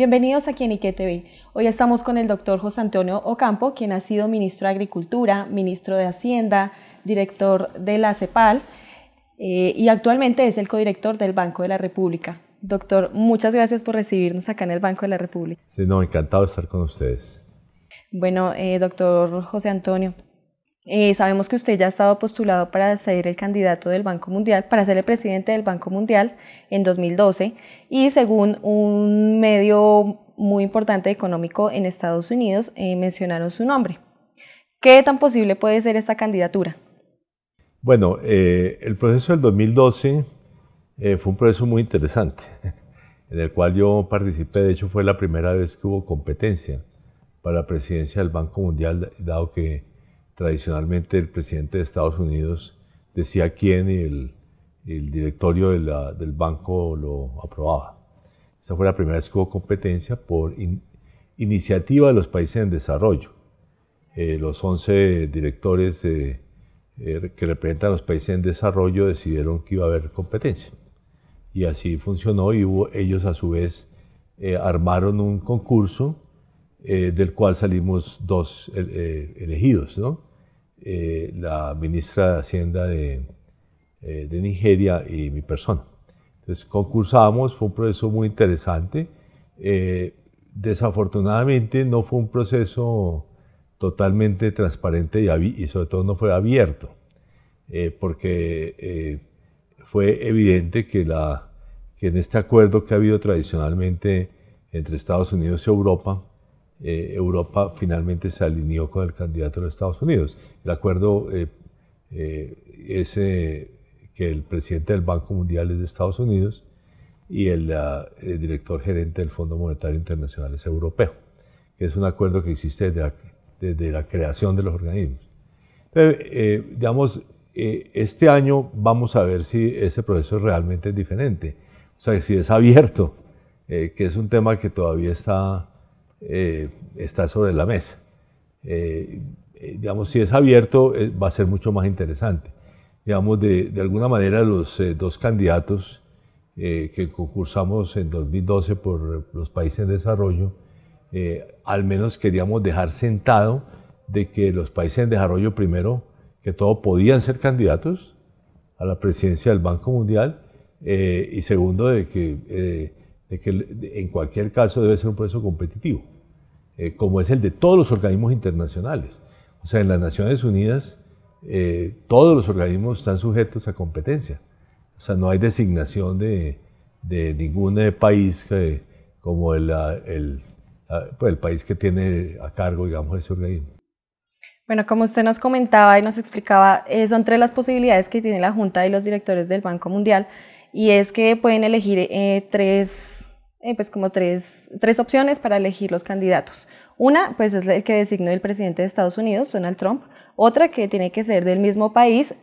Bienvenidos aquí en IQ TV. Hoy estamos con el doctor José Antonio Ocampo, quien ha sido ministro de Agricultura, ministro de Hacienda, director de la CEPAL y actualmente es el codirector del Banco de la República. Doctor, muchas gracias por recibirnos acá en el Banco de la República. Sí, no, encantado de estar con ustedes. Bueno, doctor José Antonio, sabemos que usted ya ha estado postulado para ser el candidato del Banco Mundial, para ser el presidente del Banco Mundial en 2012 y según un medio muy importante económico en Estados Unidos mencionaron su nombre. ¿Qué tan posible puede ser esta candidatura? Bueno, el proceso del 2012 fue un proceso muy interesante en el cual yo participé. De hecho, fue la primera vez que hubo competencia para la presidencia del Banco Mundial, dado que tradicionalmente el presidente de Estados Unidos decía quién y el directorio del banco lo aprobaba. Esta fue la primera vez que hubo competencia por iniciativa de los países en desarrollo. Los 11 directores que representan a los países en desarrollo decidieron que iba a haber competencia. Y así funcionó y ellos a su vez armaron un concurso del cual salimos dos elegidos, ¿no? La ministra de Hacienda de Nigeria y mi persona. Entonces concursamos, fue un proceso muy interesante. Desafortunadamente no fue un proceso totalmente transparente y sobre todo no fue abierto, porque fue evidente que en este acuerdo que ha habido tradicionalmente entre Estados Unidos y Europa, Europa finalmente se alineó con el candidato de los Estados Unidos. El acuerdo es que el presidente del Banco Mundial es de Estados Unidos y el director gerente del Fondo Monetario Internacional es europeo, que es un acuerdo que existe desde la creación de los organismos. Entonces, digamos, este año vamos a ver si ese proceso realmente es diferente, o sea, si es abierto, que es un tema que todavía está sobre la mesa. Digamos, si es abierto, va a ser mucho más interesante. Digamos, de alguna manera los dos candidatos que concursamos en 2012 por los países en desarrollo, al menos queríamos dejar sentado de que los países en desarrollo, primero que todo, podían ser candidatos a la presidencia del Banco Mundial, y segundo, de que en cualquier caso debe ser un proceso competitivo, como es el de todos los organismos internacionales. O sea, en las Naciones Unidas todos los organismos están sujetos a competencia. O sea, no hay designación de ningún país como el país que tiene a cargo, digamos, ese organismo. Bueno, como usted nos comentaba y nos explicaba, son tres las posibilidades que tiene la Junta y los directores del Banco Mundial, y es que pueden elegir tres opciones para elegir los candidatos. Una, pues es el que designó el presidente de Estados Unidos, Donald Trump. Otra, que tiene que ser del mismo país,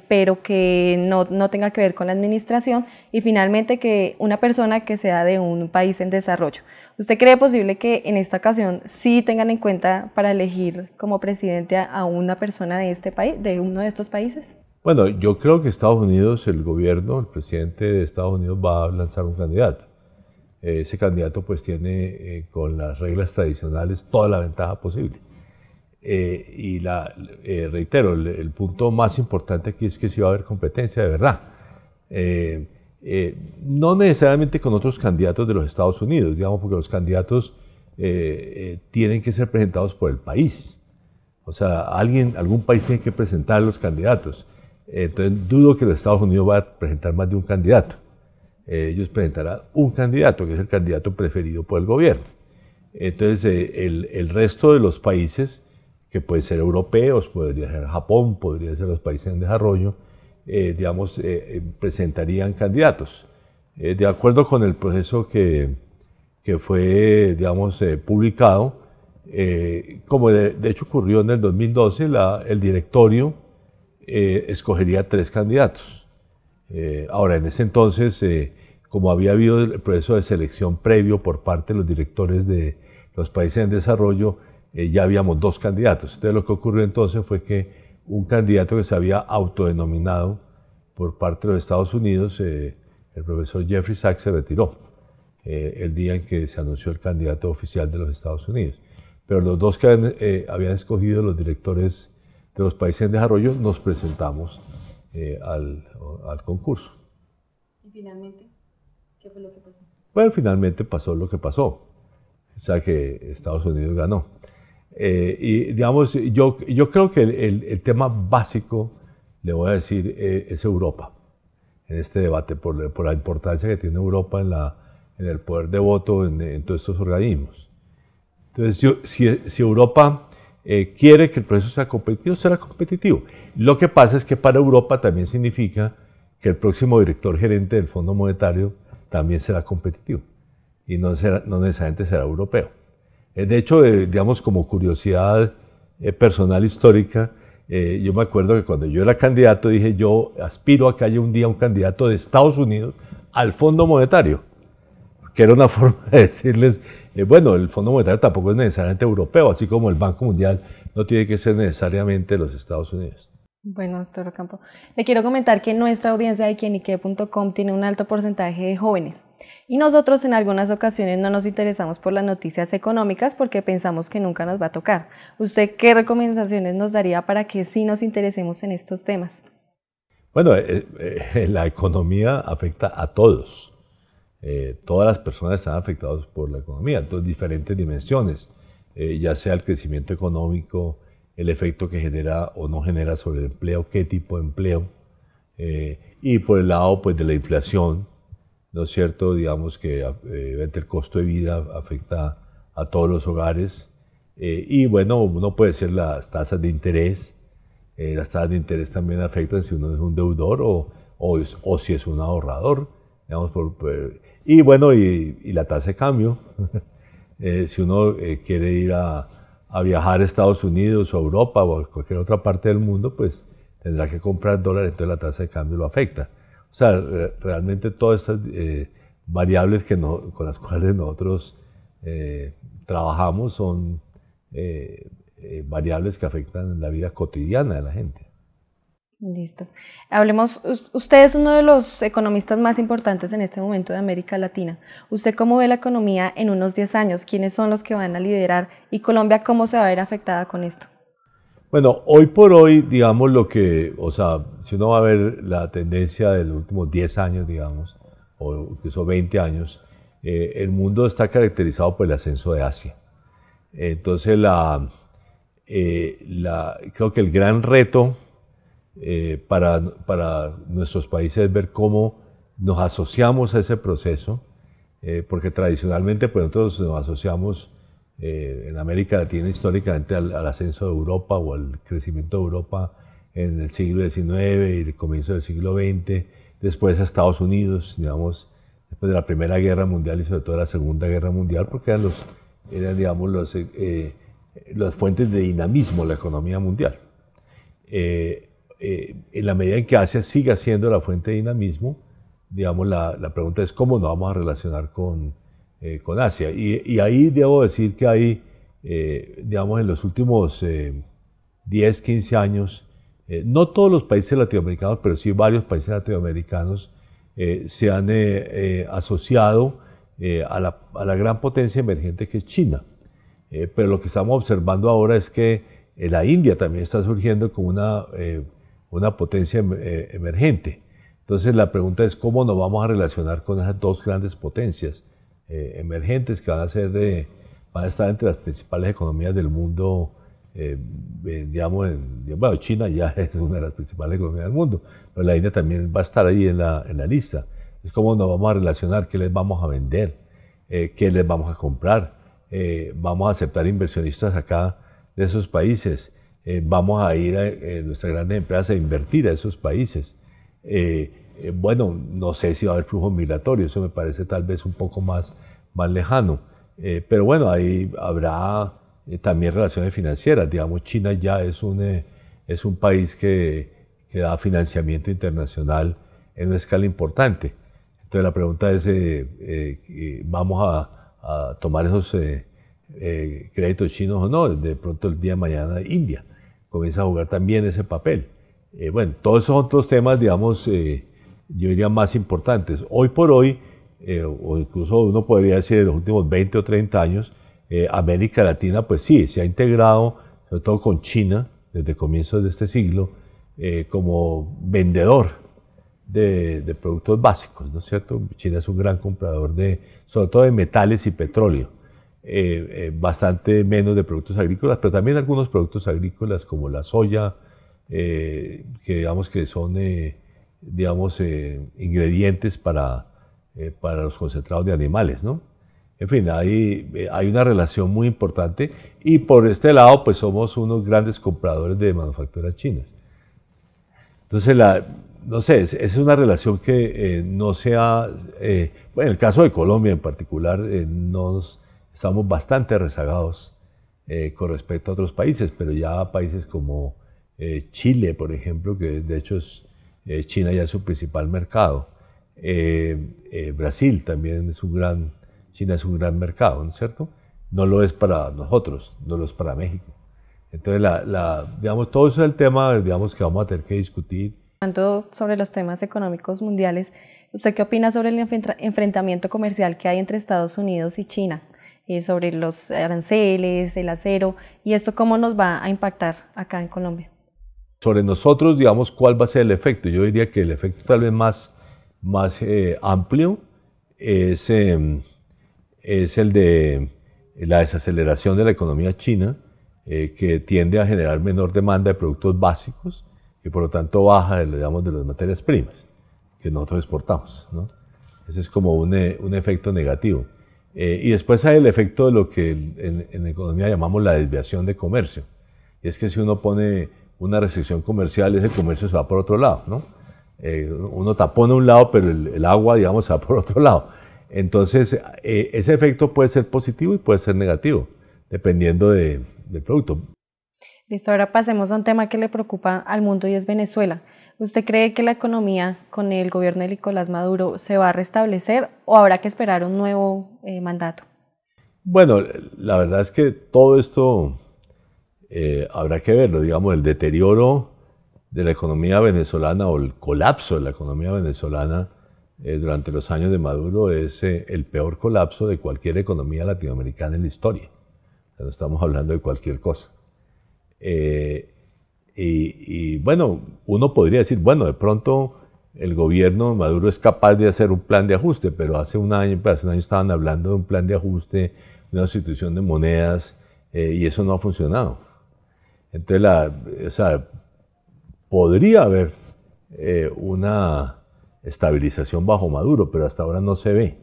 pero que no tenga que ver con la administración. Y finalmente, que una persona que sea de un país en desarrollo. ¿Usted cree posible que en esta ocasión sí tengan en cuenta para elegir como presidente a una persona de este país, de uno de estos países? Bueno, yo creo que Estados Unidos, el gobierno, el presidente de Estados Unidos va a lanzar un candidato. Ese candidato pues tiene con las reglas tradicionales toda la ventaja posible. Reitero, el punto más importante aquí es que sí va a haber competencia de verdad. No necesariamente con otros candidatos de los Estados Unidos, digamos, porque los candidatos tienen que ser presentados por el país. O sea, algún país tiene que presentar los candidatos. Entonces dudo que los Estados Unidos va a presentar más de un candidato. Ellos presentarán un candidato, que es el candidato preferido por el gobierno. Entonces, el resto de los países, que pueden ser europeos, podría ser Japón, podría ser los países en desarrollo, digamos, presentarían candidatos. De acuerdo con el proceso que fue, digamos, publicado, como de hecho ocurrió en el 2012, el directorio escogería 3 candidatos. Ahora, en ese entonces, como había habido el proceso de selección previo por parte de los directores de los países en desarrollo, ya habíamos 2 candidatos. Entonces lo que ocurrió entonces fue que un candidato que se había autodenominado por parte de los Estados Unidos, el profesor Jeffrey Sachs, se retiró. el día en que se anunció el candidato oficial de los Estados Unidos. Pero los dos que habían escogido los directores de los países en desarrollo nos presentamos al concurso. ¿Y finalmente qué fue lo que pasó? Bueno, finalmente pasó lo que pasó, o sea que Estados Unidos ganó. Y digamos, yo creo que el tema básico, le voy a decir, es Europa en este debate, por la importancia que tiene Europa en el poder de voto en todos estos organismos. Entonces, si Europa quiere que el proceso sea competitivo, será competitivo. Lo que pasa es que para Europa también significa que el próximo director gerente del Fondo Monetario también será competitivo y no necesariamente será europeo. De hecho, digamos, como curiosidad personal histórica, yo me acuerdo que cuando yo era candidato dije, yo aspiro a que haya un día un candidato de Estados Unidos al Fondo Monetario, que era una forma de decirles, bueno, el Fondo Monetario tampoco es necesariamente europeo, así como el Banco Mundial no tiene que ser necesariamente los Estados Unidos. Bueno, doctor Ocampo, le quiero comentar que nuestra audiencia de quienique.com tiene un alto porcentaje de jóvenes y nosotros en algunas ocasiones no nos interesamos por las noticias económicas porque pensamos que nunca nos va a tocar. ¿Usted qué recomendaciones nos daría para que sí nos interesemos en estos temas? Bueno, la economía afecta a todos. Todas las personas están afectadas por la economía, entonces diferentes dimensiones, ya sea el crecimiento económico, el efecto que genera o no genera sobre el empleo, qué tipo de empleo, y por el lado pues, de la inflación, ¿no es cierto? Digamos que el costo de vida afecta a todos los hogares, y bueno, uno puede ser las tasas de interés. Las tasas de interés también afectan si uno es un deudor o si es un ahorrador, digamos, y bueno, y la tasa de cambio. Si uno quiere ir a viajar a Estados Unidos o a Europa o a cualquier otra parte del mundo, pues tendrá que comprar dólares, entonces la tasa de cambio lo afecta. O sea, realmente todas estas variables con las cuales nosotros trabajamos son variables que afectan la vida cotidiana de la gente. Listo. Hablemos, usted es uno de los economistas más importantes en este momento de América Latina. ¿Usted cómo ve la economía en unos 10 años? ¿Quiénes son los que van a liderar? ¿Y Colombia cómo se va a ver afectada con esto? Bueno, hoy por hoy, digamos o sea, si uno va a ver la tendencia de los últimos 10 años, digamos, o incluso 20 años, el mundo está caracterizado por el ascenso de Asia. Entonces, creo que el gran reto para nuestros países es ver cómo nos asociamos a ese proceso, porque tradicionalmente pues, nosotros nos asociamos en América Latina históricamente al ascenso de Europa o al crecimiento de Europa en el siglo XIX y el comienzo del siglo XX, después a Estados Unidos, digamos, después de la Primera Guerra Mundial y sobre todo de la Segunda Guerra Mundial, porque eran digamos, las fuentes de dinamismo de la economía mundial. En la medida en que Asia siga siendo la fuente de dinamismo, digamos, la pregunta es cómo nos vamos a relacionar con Asia. Y ahí debo decir que hay, digamos, en los últimos 10, 15 años, no todos los países latinoamericanos, pero sí varios países latinoamericanos se han asociado a la gran potencia emergente que es China. Pero lo que estamos observando ahora es que la India también está surgiendo como una potencia emergente. Entonces la pregunta es cómo nos vamos a relacionar con esas dos grandes potencias emergentes que van a estar entre las principales economías del mundo. Digamos, bueno, China ya es una de las principales economías del mundo, pero la India también va a estar ahí en la lista. Es cómo nos vamos a relacionar, qué les vamos a vender, qué les vamos a comprar, vamos a aceptar inversionistas acá de esos países, vamos a ir a nuestras grandes empresas a invertir a esos países. Bueno, no sé si va a haber flujo migratorio, eso me parece tal vez un poco más lejano, pero bueno, ahí habrá también relaciones financieras. Digamos, China ya es un país que da financiamiento internacional en una escala importante. Entonces la pregunta es, ¿vamos a tomar esos créditos chinos o no? De pronto el día de mañana India comienza a jugar también ese papel. Bueno, todos esos otros temas, digamos, yo diría más importantes. Hoy por hoy, o incluso uno podría decir en los últimos 20 o 30 años, América Latina, pues sí, se ha integrado, sobre todo con China, desde comienzos de este siglo, como vendedor de productos básicos, ¿no es cierto? China es un gran comprador sobre todo de metales y petróleo, bastante menos de productos agrícolas, pero también algunos productos agrícolas como la soya, que digamos que son ingredientes para los concentrados de animales, ¿no? En fin, hay una relación muy importante y por este lado pues somos unos grandes compradores de manufacturas chinas. Entonces, no sé, es una relación que no sea, bueno, en el caso de Colombia en particular, estamos bastante rezagados con respecto a otros países, pero ya países como Chile, por ejemplo, que de hecho China ya es su principal mercado, Brasil también China es un gran mercado, ¿no es cierto? No lo es para nosotros, no lo es para México. Entonces, digamos, todo eso es el tema, digamos, que vamos a tener que discutir. Hablando sobre los temas económicos mundiales, ¿usted qué opina sobre el enfrentamiento comercial que hay entre Estados Unidos y China? Sobre los aranceles, el acero, y esto cómo nos va a impactar acá en Colombia. Sobre nosotros, digamos, ¿cuál va a ser el efecto? Yo diría que el efecto tal vez más amplio es el de la desaceleración de la economía china, que tiende a generar menor demanda de productos básicos y por lo tanto baja, digamos, de las materias primas que nosotros exportamos, ¿no? Ese es como un efecto negativo. Y después hay el efecto de lo que en economía llamamos la desviación de comercio. Y es que si uno pone una restricción comercial, ese comercio se va por otro lado, ¿no? Uno tapona un lado, pero el agua, digamos, se va por otro lado. Entonces, ese efecto puede ser positivo y puede ser negativo, dependiendo del producto. Listo, ahora pasemos a un tema que le preocupa al mundo y es Venezuela. ¿Usted cree que la economía con el gobierno de Nicolás Maduro se va a restablecer o habrá que esperar un nuevo mandato? Bueno, la verdad es que todo esto habrá que verlo, digamos, el deterioro de la economía venezolana o el colapso de la economía venezolana durante los años de Maduro es el peor colapso de cualquier economía latinoamericana en la historia. O sea, no estamos hablando de cualquier cosa. Y bueno, uno podría decir, bueno, de pronto el gobierno de Maduro es capaz de hacer un plan de ajuste, pero hace un año estaban hablando de un plan de ajuste, de una sustitución de monedas, y eso no ha funcionado. Entonces, podría haber una estabilización bajo Maduro, pero hasta ahora no se ve.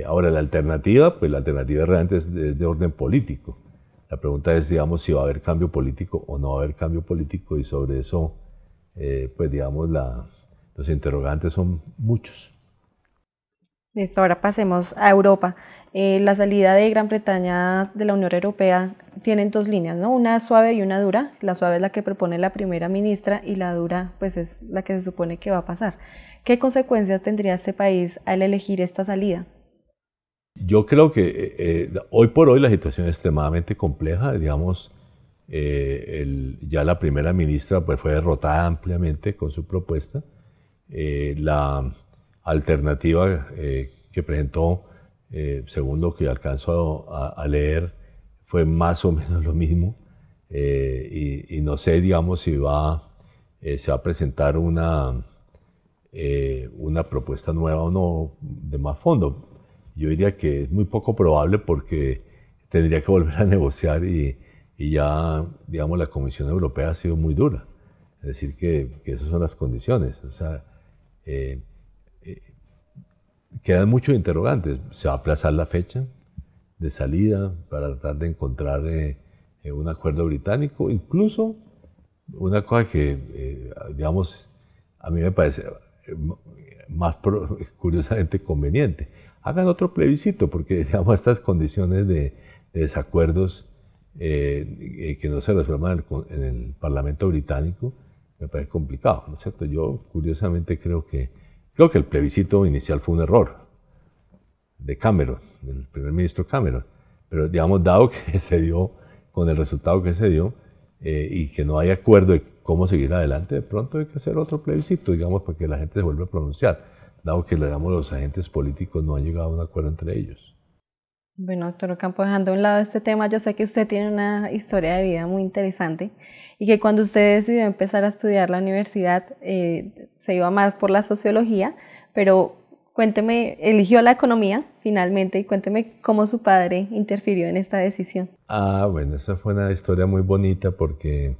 Ahora, la alternativa realmente es de orden político. La pregunta es, digamos, si va a haber cambio político o no va a haber cambio político, y sobre eso, pues, digamos, los interrogantes son muchos. Listo, ahora pasemos a Europa. La salida de Gran Bretaña de la Unión Europea tienen dos líneas, ¿no? Una suave y una dura. La suave es la que propone la primera ministra y la dura, pues, es la que se supone que va a pasar. ¿Qué consecuencias tendría este país al elegir esta salida? Yo creo que hoy por hoy la situación es extremadamente compleja, digamos, ya la primera ministra pues, fue derrotada ampliamente con su propuesta. La alternativa que presentó, según lo que alcanzo a leer, fue más o menos lo mismo, y no sé, digamos, si se va a presentar una propuesta nueva o no de más fondo. Yo diría que es muy poco probable porque tendría que volver a negociar y ya, digamos, la Comisión Europea ha sido muy dura. Es decir, que esas son las condiciones. O sea, quedan muchos interrogantes. ¿Se va a aplazar la fecha de salida para tratar de encontrar un acuerdo británico? Incluso una cosa que, digamos, a mí me parece más curiosamente conveniente. Hagan otro plebiscito, porque, digamos, estas condiciones de desacuerdos que no se resuelvan en el Parlamento británico me parece complicado, ¿no es cierto? Yo, curiosamente, creo que el plebiscito inicial fue un error de Cameron, del primer ministro Cameron, pero, digamos, dado que se dio con el resultado que se dio y que no hay acuerdo de cómo seguir adelante, de pronto hay que hacer otro plebiscito, digamos, para que la gente se vuelva a pronunciar. dado que digamos, los agentes políticos no han llegado a un acuerdo entre ellos. Bueno, doctor Ocampo, dejando a un lado este tema, yo sé que usted tiene una historia de vida muy interesante y que cuando usted decidió empezar a estudiar la universidad se iba más por la sociología, pero cuénteme, eligió la economía finalmente y cuénteme cómo su padre interfirió en esta decisión. Bueno, esa fue una historia muy bonita porque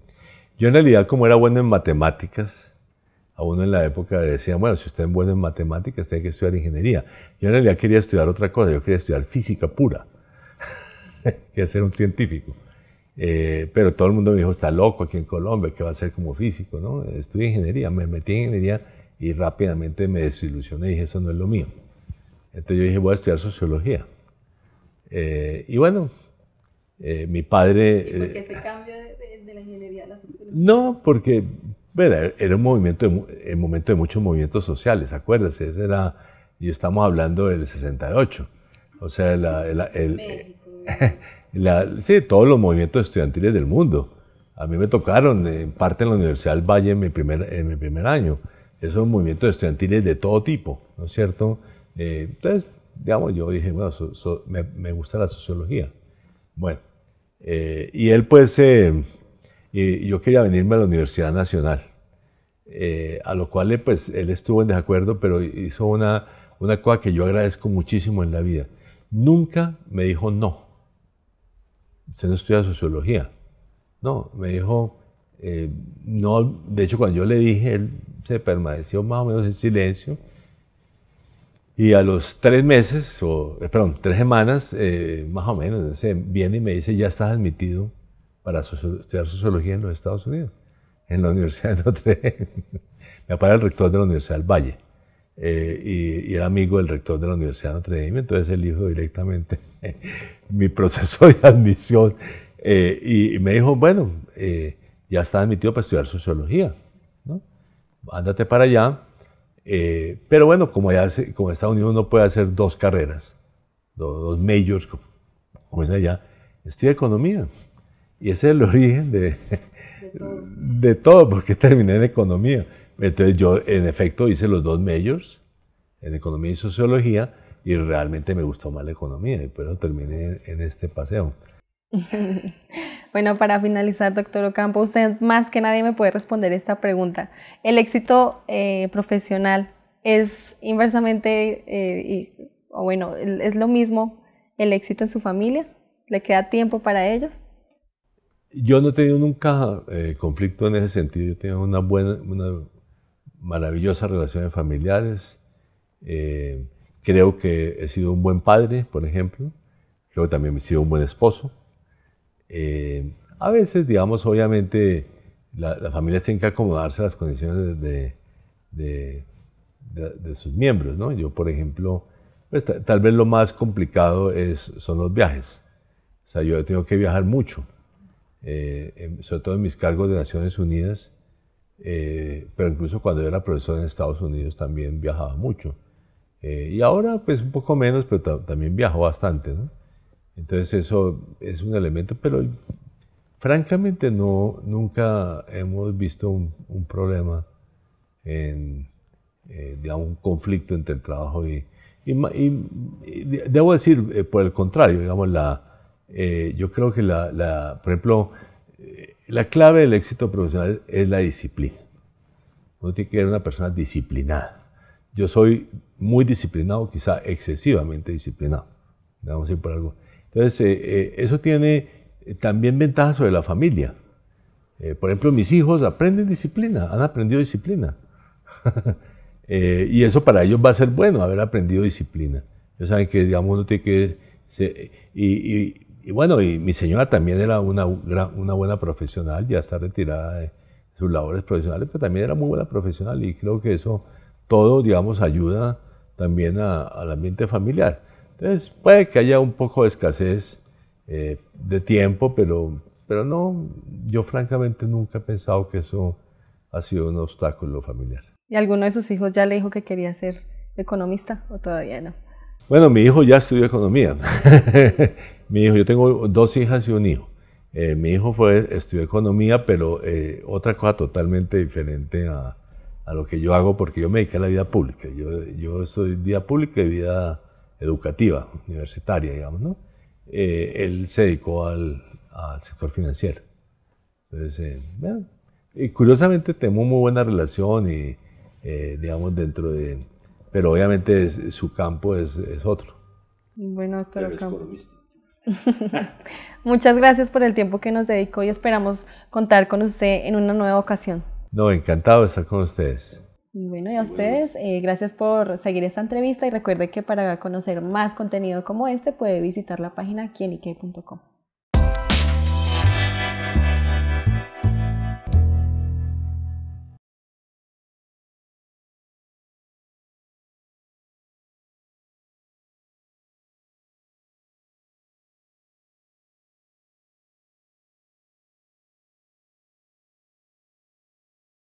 yo en realidad como era bueno en matemáticas, a uno en la época decían, bueno, si usted es bueno en matemáticas, tiene que estudiar ingeniería. Yo en realidad quería estudiar otra cosa, yo quería estudiar física pura, quería ser un científico. Pero todo el mundo me dijo, está loco aquí en Colombia, ¿qué va a hacer como físico? ¿No? Estudié ingeniería, me metí en ingeniería y rápidamente me desilusioné y dije, eso no es lo mío. Entonces yo dije, voy a estudiar sociología. Y bueno, mi padre... ¿Y por qué ese cambio de la ingeniería a la sociología? No, porque... Bueno, era un momento el momento de muchos movimientos sociales, acuérdese, yo estamos hablando del 68, o sea, sí, todos los movimientos estudiantiles del mundo. A mí me tocaron en parte en la Universidad del Valle en mi primer año, esos movimientos estudiantiles de todo tipo, ¿no es cierto? Entonces, digamos, yo dije, bueno, me gusta la sociología. Bueno, y él pues... y yo quería venirme a la Universidad Nacional, a lo cual pues, él estuvo en desacuerdo, pero hizo una cosa que yo agradezco muchísimo en la vida. Nunca me dijo no, usted no estudia sociología. No, me dijo, no, de hecho cuando yo le dije, él se permaneció más o menos en silencio, y a los 3 meses, 3 semanas, más o menos, viene y me dice, ya estás admitido para estudiar sociología en los Estados Unidos, en la Universidad de Notre Dame. Mi papá era el rector de la Universidad del Valle y era amigo del rector de la Universidad de Notre Dame, entonces él dijo directamente mi proceso de admisión y me dijo, bueno, ya está admitido para estudiar sociología, ¿no? Ándate para allá, pero bueno, como en Estados Unidos uno puede hacer 2 carreras, 2 majors, como es allá, estudia economía. Y ese es el origen de todo, porque terminé en economía. Entonces yo, en efecto, hice los 2 majors, en economía y sociología, y realmente me gustó más la economía, y por eso terminé en este paseo. Bueno, para finalizar, doctor Ocampo, usted más que nadie me puede responder esta pregunta. ¿El éxito profesional es inversamente, o bueno, es lo mismo el éxito en su familia? ¿Le queda tiempo para ellos? Yo no he tenido nunca conflicto en ese sentido. Yo tengo una maravillosa relaciones familiares. Creo que he sido un buen padre, por ejemplo. Creo que también he sido un buen esposo. A veces, digamos, obviamente, las familias tienen que acomodarse a las condiciones de sus miembros, ¿no? Yo, por ejemplo, pues, tal vez lo más complicado son los viajes. O sea, yo tengo que viajar mucho. Sobre todo en mis cargos de Naciones Unidas, pero incluso cuando yo era profesor en Estados Unidos también viajaba mucho. Y ahora pues un poco menos, pero también viajo bastante, ¿no? Entonces eso es un elemento, pero francamente nunca hemos visto un problema digamos, un conflicto entre el trabajo y debo decir, por el contrario, digamos, yo creo que por ejemplo, la clave del éxito profesional es la disciplina. Uno tiene que ser una persona disciplinada. Yo soy muy disciplinado, quizá excesivamente disciplinado, vamos a ir por algo. Entonces, eso tiene también ventajas sobre la familia. Por ejemplo, mis hijos aprenden disciplina, han aprendido disciplina. Y eso para ellos va a ser bueno, haber aprendido disciplina. Ellos saben que, digamos, uno tiene que... Y bueno, y mi señora también era una buena profesional, ya está retirada de sus labores profesionales, pero también era muy buena profesional y creo que eso todo, digamos, ayuda también al ambiente familiar. Entonces, puede que haya un poco de escasez de tiempo, pero no, yo francamente nunca he pensado que eso ha sido un obstáculo familiar. ¿Y alguno de sus hijos ya le dijo que quería ser economista o todavía no? Bueno, mi hijo ya estudió economía. Yo tengo 2 hijas y un hijo. Mi hijo estudió economía, pero otra cosa totalmente diferente a a lo que yo hago, porque yo me dediqué a la vida pública. Yo soy vida pública y vida educativa, universitaria, digamos, ¿no? Él se dedicó al sector financiero. Entonces, bueno, y curiosamente tenemos muy buena relación y, digamos, pero obviamente su campo es otro. Bueno, doctor Pero es Ocampo. economista. Muchas gracias por el tiempo que nos dedicó y esperamos contar con usted en una nueva ocasión. No, encantado de estar con ustedes. Bueno, y a ustedes, gracias por seguir esta entrevista y recuerde que para conocer más contenido como este puede visitar la página quienique.com.